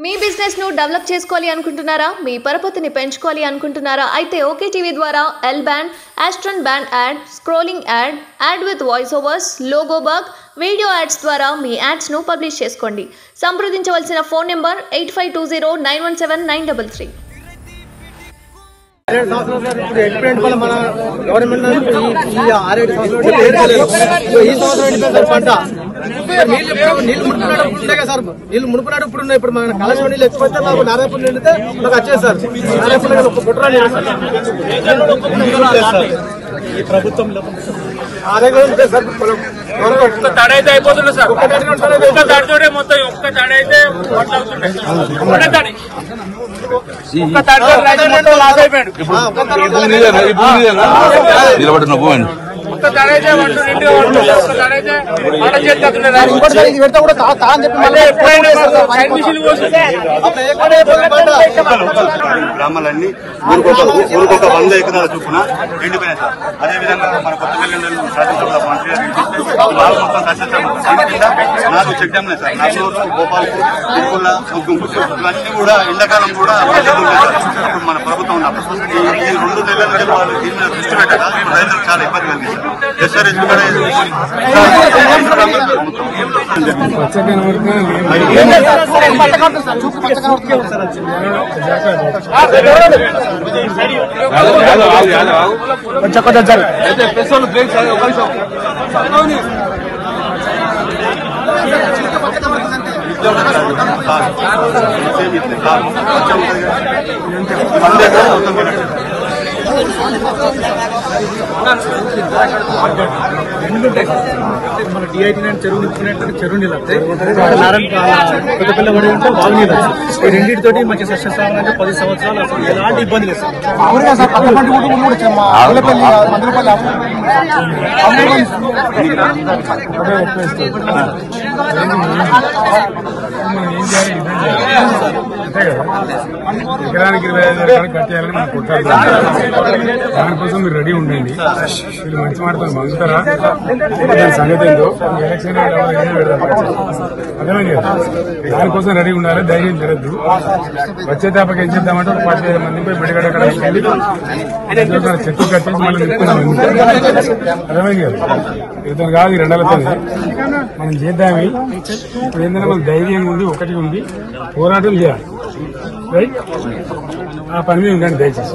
మీ business ను develop చేసుకోవాలి అనుకుంటున్నారా? మీ పరపతిని పెంచుకోవాలి అనుకుంటున్నారా? అయితే ఓకే టీవీ ద్వారా L band, Aston band ad, scrolling ad, ad with voice overs, logo bug, video ads ద్వారా మీ యాడ్స్ ను పబ్లిష్ చేసుకోండి. సంప్రదించవలసిన ఫోన్ నెంబర్ 8520917933. నీళ్ళు మునుపున్నాడు ఇప్పుడు మన కలశం నీళ్ళు ఎక్కువైతే మాకు నారాయణ నిండితే మాకు వచ్చేది సార్. నారాయణ ఒక కుట్ర ఈ ప్రభుత్వంలో ఒక్క తడైతే అయిపోతుంది సార్. ఒక్క తడితోనే మొత్తం ఒక్క తడైతే ఒక్క తడి ఒక్క తడితో లాస్ అయిపోయాడు. నిలబడిన పోయింది ఒక్క తడైతే ఒక్క తడైతే మాట గ్రామాలన్నీ ఊరికొక 100 ఎకరాల చొప్పున ఎండిపోయినాయి సార్. అదేవిధంగా మన కొత్తపల్లి శాసనసభ మంత్రి బాగా మొత్తం నాకు check dam sir. Naguru, Gopalpur, Tirupur, ముగ్గుంపూర్ ఇవన్నీ కూడా ఎండాకాలం కూడా ఇప్పుడు మన ప్రభుత్వం ఉన్నప్పుడు ఈ 2 నెలల నుంచి వాళ్ళు దీని మీద దృష్టి పెట్టగా రైతులకు చాలా ఇబ్బంది కలిగింది. ఎస్ఆర్ఎస్ కూడా మన DIT9 చెరువు నింపుకునేటువంటి చెరువు నీళ్ళు వస్తాయి. కొత్తపల్లి పడి ఉంటే బాగు నీళ్ళు వస్తాయి. ఈ రెండింటితోటి మంచి సస్యశ్యామలంగా 10 సంవత్సరాలు అసలు ఎలాంటి ఇబ్బంది లేదు సార్. ఎకరానికి 25,000 కట్టేయాలని మనం కొట్టాలి. దానికోసం మీరు రెడీ ఉండండి. వీళ్ళు మంచి మాటలు మంగుతారా దాని సంగతి ఏంటో ఎలక్షన్ అర్థమైంది కదా. దానికోసం రెడీ ఉండాలి. ధైర్యం జరగద్దు. వచ్చే తప్పకి ఏం చేద్దామంటే 15 మంది పోయి బిడగడ చెట్టు కట్టేసి మళ్ళీ నిప్పుకున్నాం. అర్థమైంది కదా. ఇతను కాదు ఈ 2 నెలలతో మనం చేద్దామి. ఇప్పుడు ఏంటంటే మనం ధైర్యంగా ఉంది, ఒకటి ఉంది, పోరాటం చేయాలి. రైట్, ఆ పని మీద ఉండండి దయచేసి.